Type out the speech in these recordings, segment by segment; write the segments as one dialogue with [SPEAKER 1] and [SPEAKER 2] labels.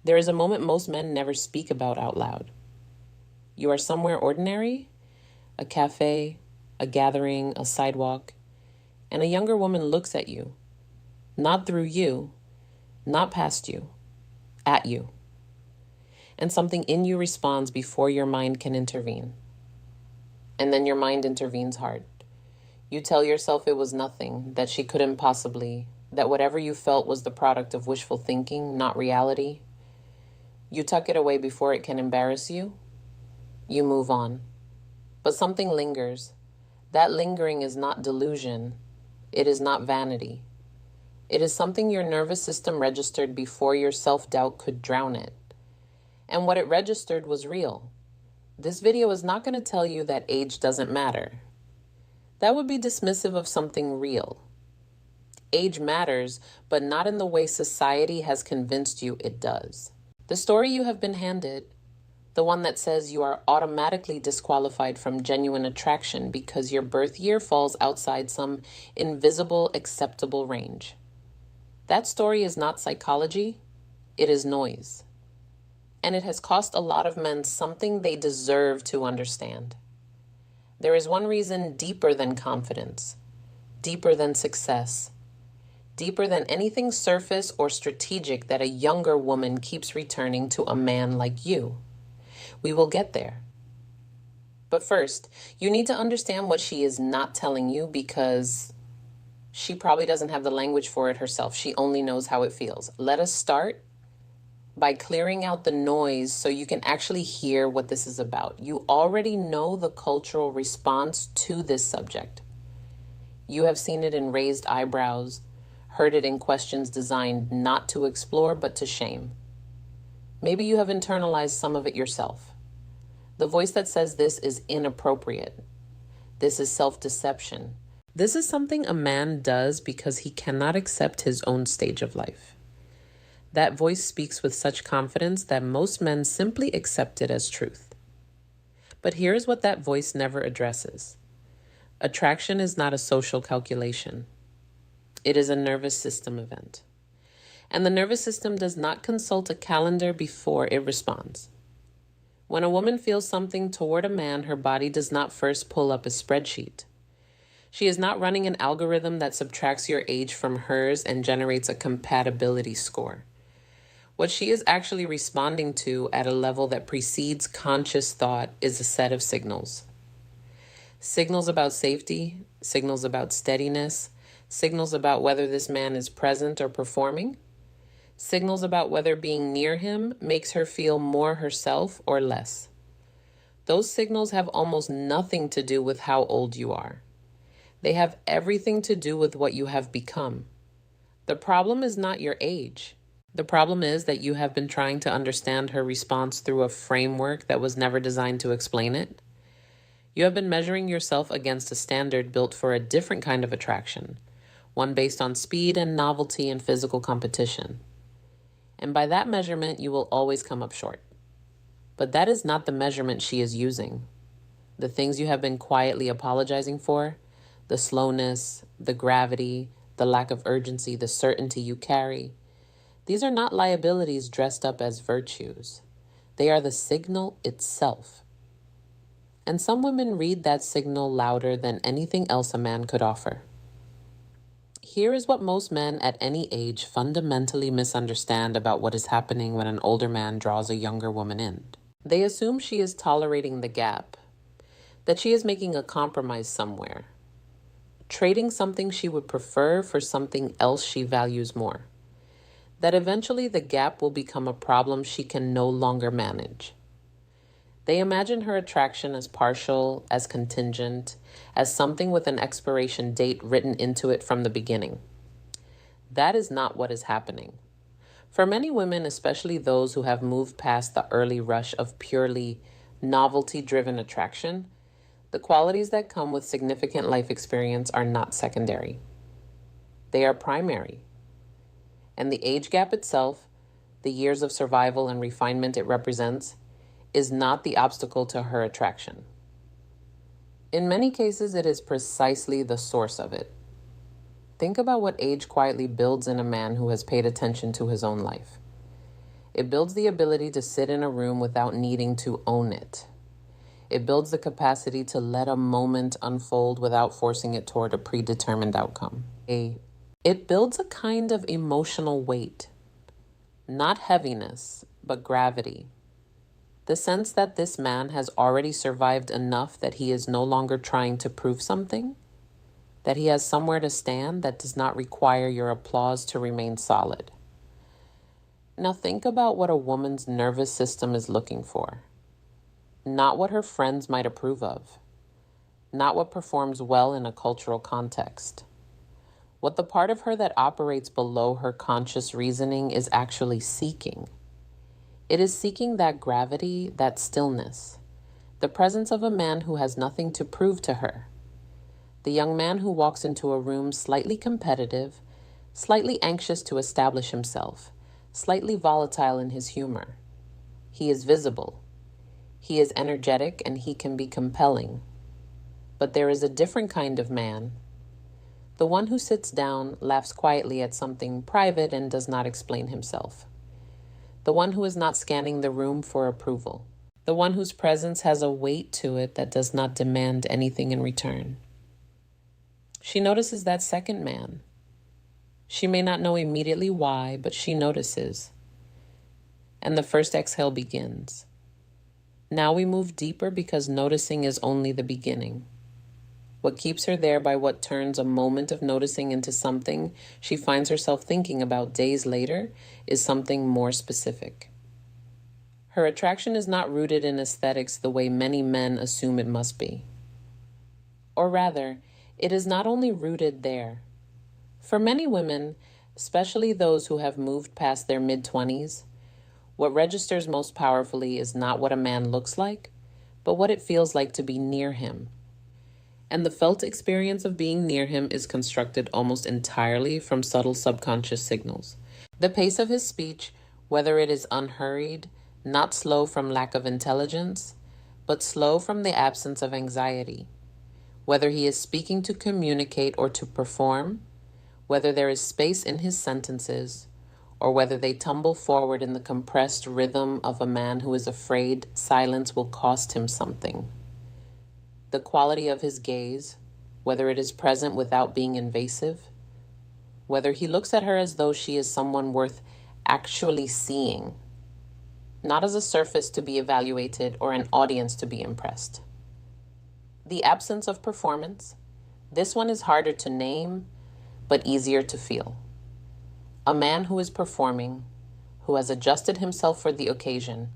[SPEAKER 1] There is a moment most men never speak about out loud. You are somewhere ordinary, a cafe, a gathering, a sidewalk, and a younger woman looks at you, not through you, not past you, at you. And something in you responds before your mind can intervene. And then your mind intervenes hard. You tell yourself it was nothing, that she couldn't possibly, that whatever you felt was the product of wishful thinking, not reality. You tuck it away before it can embarrass you. You move on. But something lingers. That lingering is not delusion. It is not vanity. It is something your nervous system registered before your self-doubt could drown it. And what it registered was real. This video is not going to tell you that age doesn't matter. That would be dismissive of something real. Age matters, but not in the way society has convinced you it does. The story you have been handed, the one that says you are automatically disqualified from genuine attraction because your birth year falls outside some invisible acceptable range. That story is not psychology, it is noise. And it has cost a lot of men something they deserve to understand. There is one reason deeper than confidence, deeper than success, deeper than anything surface or strategic that a younger woman keeps returning to a man like you. We will get there. But first, you need to understand what she is not telling you because she probably doesn't have the language for it herself. She only knows how it feels. Let us start by clearing out the noise so you can actually hear what this is about. You already know the cultural response to this subject. You have seen it in raised eyebrows, heard it in questions designed not to explore but to shame. Maybe you have internalized some of it yourself. The voice that says this is inappropriate. This is self-deception. This is something a man does because he cannot accept his own stage of life. That voice speaks with such confidence that most men simply accept it as truth. But here's what that voice never addresses. Attraction is not a social calculation. It is a nervous system event. And the nervous system does not consult a calendar before it responds. When a woman feels something toward a man, her body does not first pull up a spreadsheet. She is not running an algorithm that subtracts your age from hers and generates a compatibility score. What she is actually responding to at a level that precedes conscious thought is a set of signals. Signals about safety, signals about steadiness, signals about whether this man is present or performing, signals about whether being near him makes her feel more herself or less. Those signals have almost nothing to do with how old you are. They have everything to do with what you have become. The problem is not your age. The problem is that you have been trying to understand her response through a framework that was never designed to explain it. You have been measuring yourself against a standard built for a different kind of attraction, one based on speed and novelty and physical competition. And by that measurement, you will always come up short. But that is not the measurement she is using. The things you have been quietly apologizing for, the slowness, the gravity, the lack of urgency, the certainty you carry, these are not liabilities dressed up as virtues. They are the signal itself. And some women read that signal louder than anything else a man could offer. Here is what most men at any age fundamentally misunderstand about what is happening when an older man draws a younger woman in. They assume she is tolerating the gap, that she is making a compromise somewhere, trading something she would prefer for something else she values more. That eventually the gap will become a problem she can no longer manage. They imagine her attraction as partial, as contingent, as something with an expiration date written into it from the beginning. That is not what is happening. For many women, especially those who have moved past the early rush of purely novelty-driven attraction, the qualities that come with significant life experience are not secondary. They are primary. And the age gap itself, the years of survival and refinement it represents, is not the obstacle to her attraction. In many cases, it is precisely the source of it. Think about what age quietly builds in a man who has paid attention to his own life. It builds the ability to sit in a room without needing to own it. It builds the capacity to let a moment unfold without forcing it toward a predetermined outcome. It builds a kind of emotional weight, not heaviness, but gravity. The sense that this man has already survived enough that he is no longer trying to prove something, that he has somewhere to stand that does not require your applause to remain solid. Now think about what a woman's nervous system is looking for. Not what her friends might approve of. Not what performs well in a cultural context. What the part of her that operates below her conscious reasoning is actually seeking. It is seeking that gravity, that stillness, the presence of a man who has nothing to prove to her. The young man who walks into a room slightly competitive, slightly anxious to establish himself, slightly volatile in his humor. He is visible. He is energetic and he can be compelling. But there is a different kind of man. The one who sits down, laughs quietly at something private and does not explain himself. The one who is not scanning the room for approval. The one whose presence has a weight to it that does not demand anything in return. She notices that second man. She may not know immediately why, but she notices. And the first exhale begins. Now we move deeper because noticing is only the beginning. What keeps her there by what turns a moment of noticing into something she finds herself thinking about days later is something more specific. Her attraction is not rooted in aesthetics the way many men assume it must be. Or rather, it is not only rooted there. For many women, especially those who have moved past their mid-20s, what registers most powerfully is not what a man looks like, but what it feels like to be near him. And the felt experience of being near him is constructed almost entirely from subtle subconscious signals. The pace of his speech, whether it is unhurried, not slow from lack of intelligence, but slow from the absence of anxiety. Whether he is speaking to communicate or to perform, whether there is space in his sentences, or whether they tumble forward in the compressed rhythm of a man who is afraid silence will cost him something. The quality of his gaze, whether it is present without being invasive, whether he looks at her as though she is someone worth actually seeing, not as a surface to be evaluated or an audience to be impressed. The absence of performance, this one is harder to name, but easier to feel. A man who is performing, who has adjusted himself for the occasion,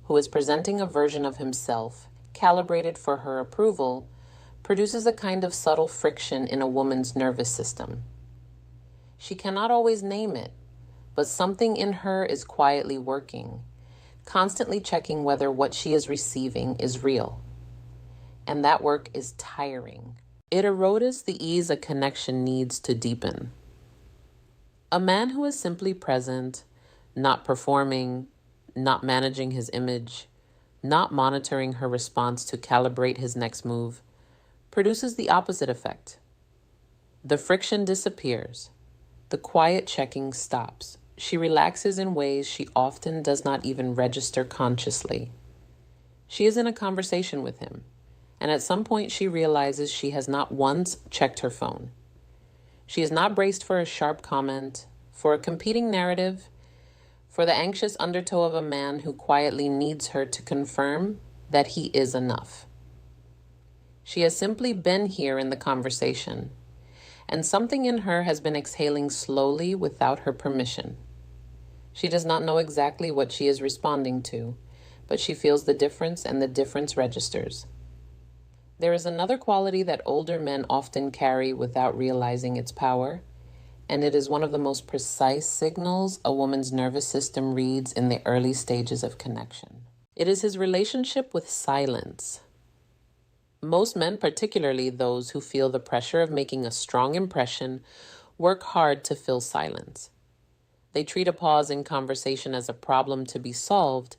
[SPEAKER 1] who is presenting a version of himself calibrated for her approval, produces a kind of subtle friction in a woman's nervous system. She cannot always name it, but something in her is quietly working, constantly checking whether what she is receiving is real. And that work is tiring. It erodes the ease a connection needs to deepen. A man who is simply present, not performing, not managing his image, not monitoring her response to calibrate his next move, produces the opposite effect. The friction disappears. The quiet checking stops. She relaxes in ways she often does not even register consciously. She is in a conversation with him, and at some point she realizes she has not once checked her phone. She is not braced for a sharp comment, for a competing narrative, for the anxious undertow of a man who quietly needs her to confirm that he is enough. She has simply been here in the conversation, and something in her has been exhaling slowly without her permission. She does not know exactly what she is responding to, but she feels the difference and the difference registers. There is another quality that older men often carry without realizing its power, and it is one of the most precise signals a woman's nervous system reads in the early stages of connection. It is his relationship with silence. Most men, particularly those who feel the pressure of making a strong impression, work hard to fill silence. They treat a pause in conversation as a problem to be solved,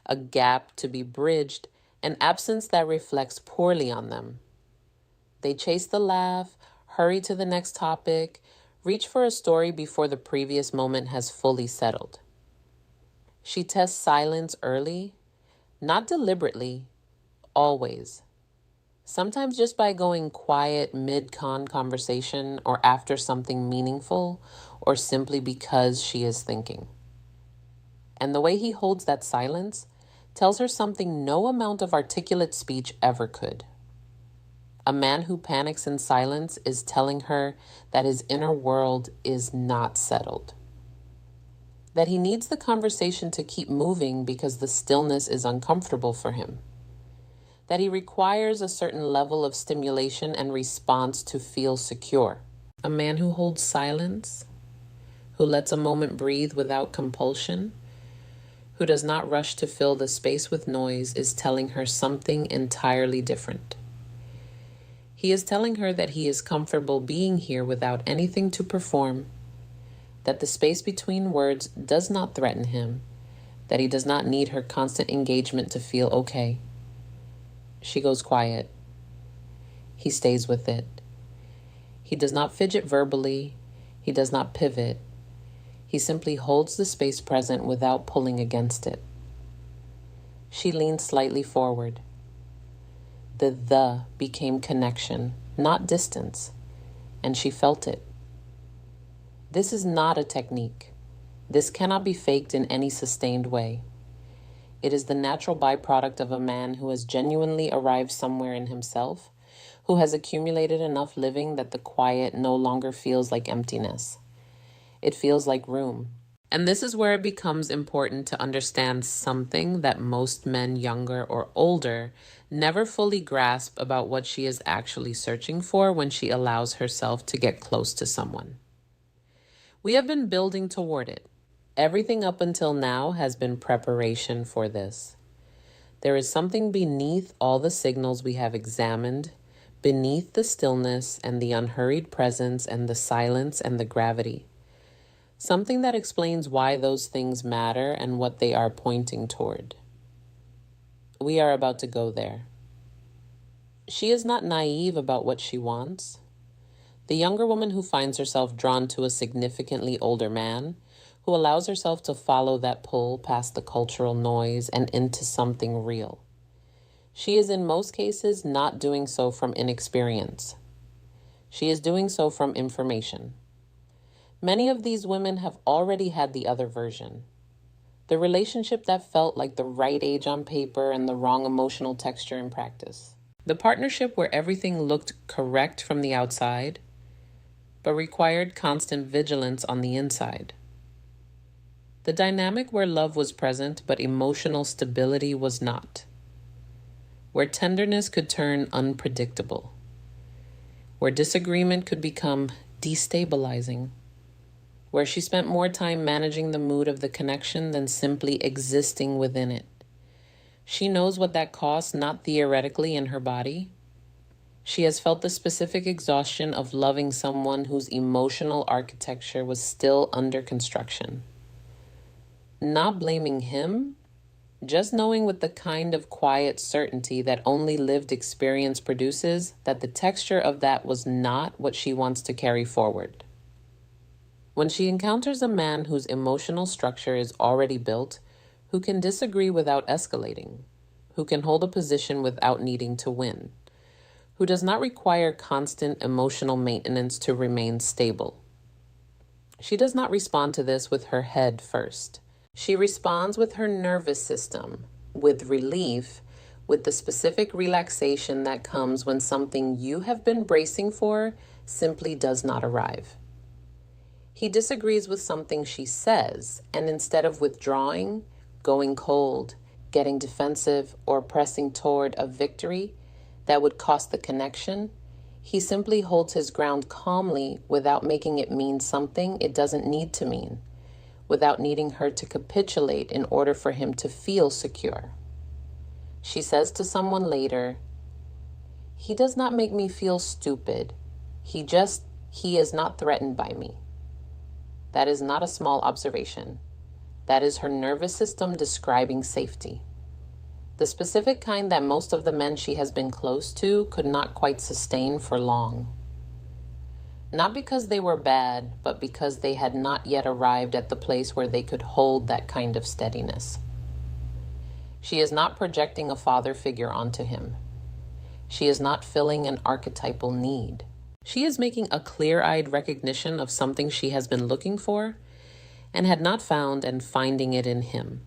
[SPEAKER 1] a gap to be bridged, an absence that reflects poorly on them. They chase the laugh, hurry to the next topic, reach for a story before the previous moment has fully settled. She tests silence early, not deliberately, always. Sometimes just by going quiet mid-con conversation or after something meaningful or simply because she is thinking. And the way he holds that silence tells her something no amount of articulate speech ever could. A man who panics in silence is telling her that his inner world is not settled. That he needs the conversation to keep moving because the stillness is uncomfortable for him. That he requires a certain level of stimulation and response to feel secure. A man who holds silence, who lets a moment breathe without compulsion, who does not rush to fill the space with noise, is telling her something entirely different. He is telling her that he is comfortable being here without anything to perform, that the space between words does not threaten him, that he does not need her constant engagement to feel okay. She goes quiet. He stays with it. He does not fidget verbally. He does not pivot. He simply holds the space present without pulling against it. She leans slightly forward. The became connection, not distance, and she felt it. This is not a technique. This cannot be faked in any sustained way. It is the natural byproduct of a man who has genuinely arrived somewhere in himself, who has accumulated enough living that the quiet no longer feels like emptiness. It feels like room. And this is where it becomes important to understand something that most men, younger or older, never fully grasp about what she is actually searching for when she allows herself to get close to someone. We have been building toward it. Everything up until now has been preparation for this. There is something beneath all the signals we have examined, beneath the stillness and the unhurried presence and the silence and the gravity. Something that explains why those things matter and what they are pointing toward. We are about to go there. She is not naive about what she wants. The younger woman who finds herself drawn to a significantly older man, who allows herself to follow that pull past the cultural noise and into something real. She is in most cases not doing so from inexperience. She is doing so from information. Many of these women have already had the other version. The relationship that felt like the right age on paper and the wrong emotional texture in practice. The partnership where everything looked correct from the outside, but required constant vigilance on the inside. The dynamic where love was present, but emotional stability was not. Where tenderness could turn unpredictable. Where disagreement could become destabilizing. Where she spent more time managing the mood of the connection than simply existing within it. She knows what that costs, not theoretically in her body. She has felt the specific exhaustion of loving someone whose emotional architecture was still under construction. Not blaming him, just knowing with the kind of quiet certainty that only lived experience produces that the texture of that was not what she wants to carry forward. When she encounters a man whose emotional structure is already built, who can disagree without escalating, who can hold a position without needing to win, who does not require constant emotional maintenance to remain stable. She does not respond to this with her head first. She responds with her nervous system, with relief, with the specific relaxation that comes when something you have been bracing for simply does not arrive. He disagrees with something she says, and instead of withdrawing, going cold, getting defensive, or pressing toward a victory that would cost the connection, he simply holds his ground calmly without making it mean something it doesn't need to mean, without needing her to capitulate in order for him to feel secure. She says to someone later, "He does not make me feel stupid. He is not threatened by me." That is not a small observation. That is her nervous system describing safety. The specific kind that most of the men she has been close to could not quite sustain for long. Not because they were bad, but because they had not yet arrived at the place where they could hold that kind of steadiness. She is not projecting a father figure onto him. She is not filling an archetypal need. She is making a clear-eyed recognition of something she has been looking for and had not found, and finding it in him.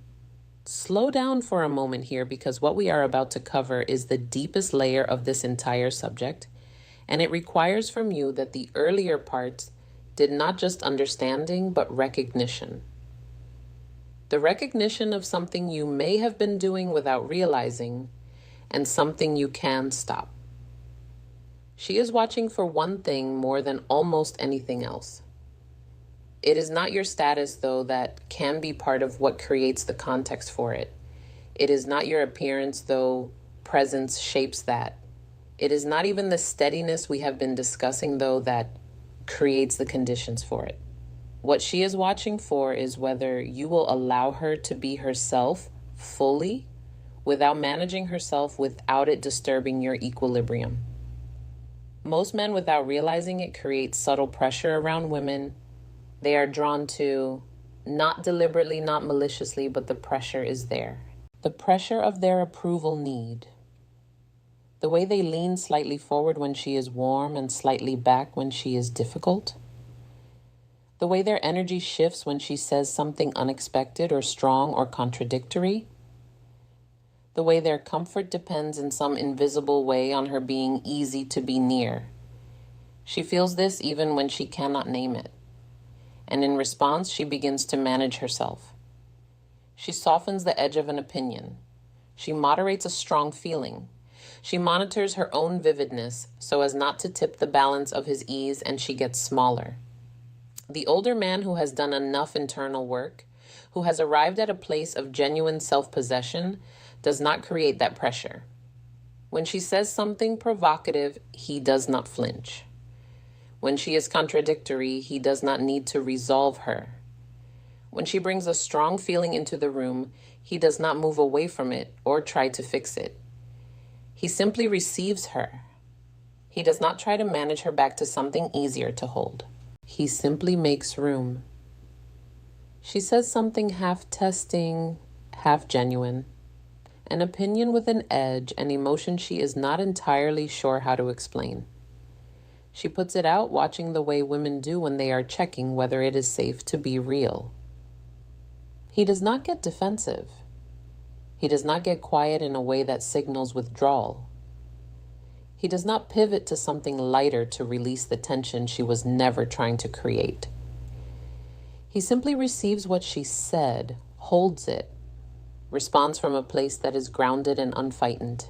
[SPEAKER 1] Slow down for a moment here, because what we are about to cover is the deepest layer of this entire subject, and it requires from you that the earlier parts did not just understanding, but recognition. The recognition of something you may have been doing without realizing, and something you can stop. She is watching for one thing more than almost anything else. It is not your status, though, that can be part of what creates the context for it. It is not your appearance, though presence shapes that. It is not even the steadiness we have been discussing, though, that creates the conditions for it. What she is watching for is whether you will allow her to be herself fully without managing herself, without it disturbing your equilibrium. Most men, without realizing it, create subtle pressure around women. They are drawn to, not deliberately, not maliciously, but the pressure is there. The pressure of their approval need. The way they lean slightly forward when she is warm and slightly back when she is difficult. The way their energy shifts when she says something unexpected or strong or contradictory. The way their comfort depends in some invisible way on her being easy to be near. She feels this even when she cannot name it. And in response, she begins to manage herself. She softens the edge of an opinion. She moderates a strong feeling. She monitors her own vividness so as not to tip the balance of his ease, and she gets smaller. The older man who has done enough internal work, who has arrived at a place of genuine self-possession, does not create that pressure. When she says something provocative, he does not flinch. When she is contradictory, he does not need to resolve her. When she brings a strong feeling into the room, he does not move away from it or try to fix it. He simply receives her. He does not try to manage her back to something easier to hold. He simply makes room. She says something half testing, half genuine. An opinion with an edge, an emotion she is not entirely sure how to explain. She puts it out, watching the way women do when they are checking whether it is safe to be real. He does not get defensive. He does not get quiet in a way that signals withdrawal. He does not pivot to something lighter to release the tension she was never trying to create. He simply receives what she said, holds it, responds from a place that is grounded and unfightened.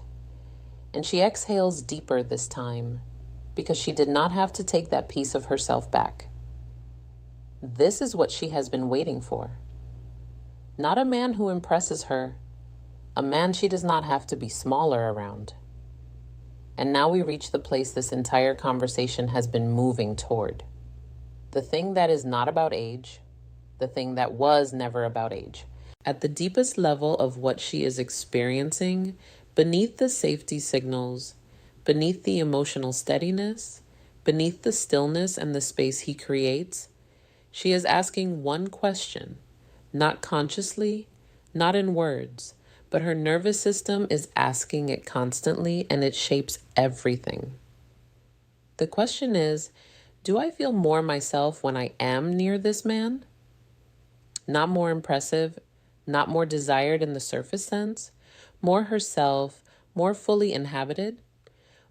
[SPEAKER 1] And she exhales deeper this time, because she did not have to take that piece of herself back. This is what she has been waiting for. Not a man who impresses her, a man she does not have to be smaller around. And now we reach the place this entire conversation has been moving toward. The thing that is not about age, the thing that was never about age. At the deepest level of what she is experiencing, beneath the safety signals, beneath the emotional steadiness, beneath the stillness and the space he creates, she is asking one question, not consciously, not in words, but her nervous system is asking it constantly, and it shapes everything. The question is, do I feel more myself when I am near this man? Not more impressive, not more desired in the surface sense, more herself, more fully inhabited,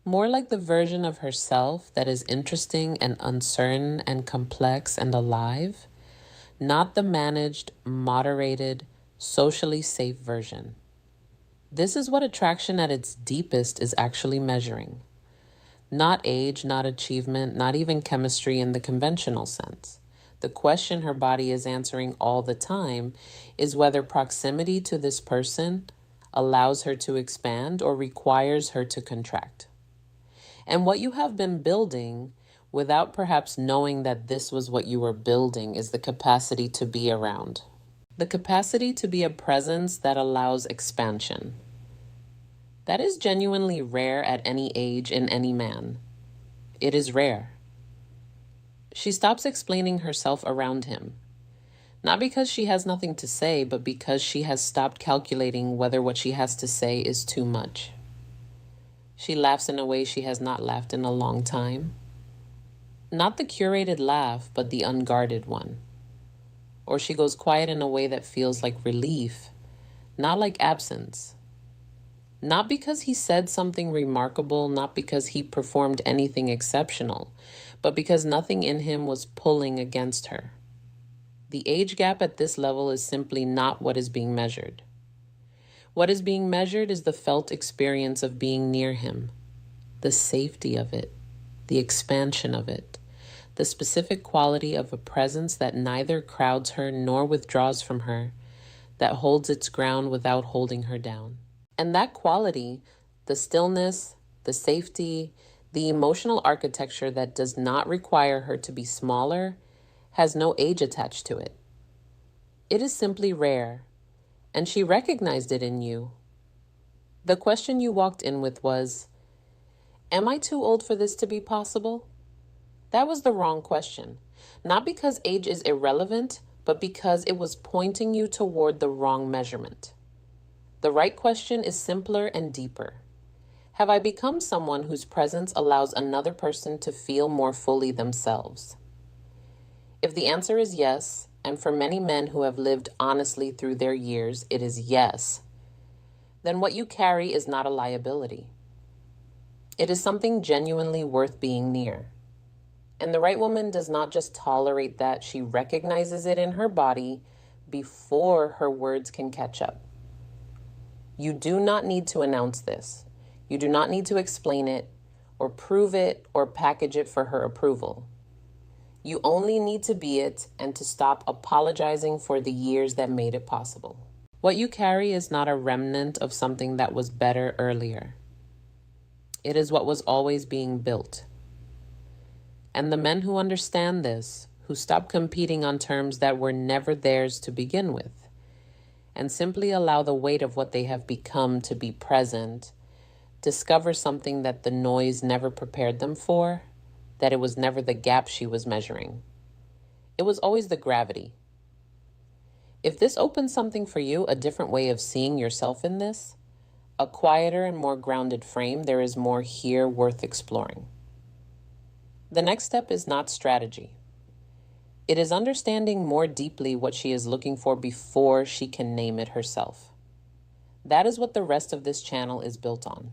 [SPEAKER 1] more like the version of herself that is interesting and uncertain and complex and alive, not the managed, moderated, socially safe version. This is what attraction at its deepest is actually measuring. Not age, not achievement, not even chemistry in the conventional sense. The question her body is answering all the time is whether proximity to this person allows her to expand or requires her to contract. And what you have been building, without perhaps knowing that this was what you were building, is the capacity to be around. The capacity to be a presence that allows expansion. That is genuinely rare at any age in any man. It is rare. She stops explaining herself around him. Not because she has nothing to say, but because she has stopped calculating whether what she has to say is too much. She laughs in a way she has not laughed in a long time. Not the curated laugh, but the unguarded one. Or she goes quiet in a way that feels like relief, not like absence. Not because he said something remarkable, not because he performed anything exceptional, but because nothing in him was pulling against her. The age gap at this level is simply not what is being measured. What is being measured is the felt experience of being near him, the safety of it, the expansion of it, the specific quality of a presence that neither crowds her nor withdraws from her, that holds its ground without holding her down. And that quality, the stillness, the safety, the emotional architecture that does not require her to be smaller, has no age attached to it. It is simply rare, and she recognized it in you. The question you walked in with was, am I too old for this to be possible? That was the wrong question, not because age is irrelevant, but because it was pointing you toward the wrong measurement. The right question is simpler and deeper. Have I become someone whose presence allows another person to feel more fully themselves? If the answer is yes, and for many men who have lived honestly through their years, it is yes, then what you carry is not a liability. It is something genuinely worth being near. And the right woman does not just tolerate that, she recognizes it in her body before her words can catch up. You do not need to announce this. You do not need to explain it or prove it or package it for her approval. You only need to be it and to stop apologizing for the years that made it possible. What you carry is not a remnant of something that was better earlier. It is what was always being built. And the men who understand this, who stop competing on terms that were never theirs to begin with, and simply allow the weight of what they have become to be present, discover something that the noise never prepared them for, that it was never the gap she was measuring. It was always the gravity. If this opens something for you, a different way of seeing yourself in this, a quieter and more grounded frame, there is more here worth exploring. The next step is not strategy. It is understanding more deeply what she is looking for before she can name it herself. That is what the rest of this channel is built on.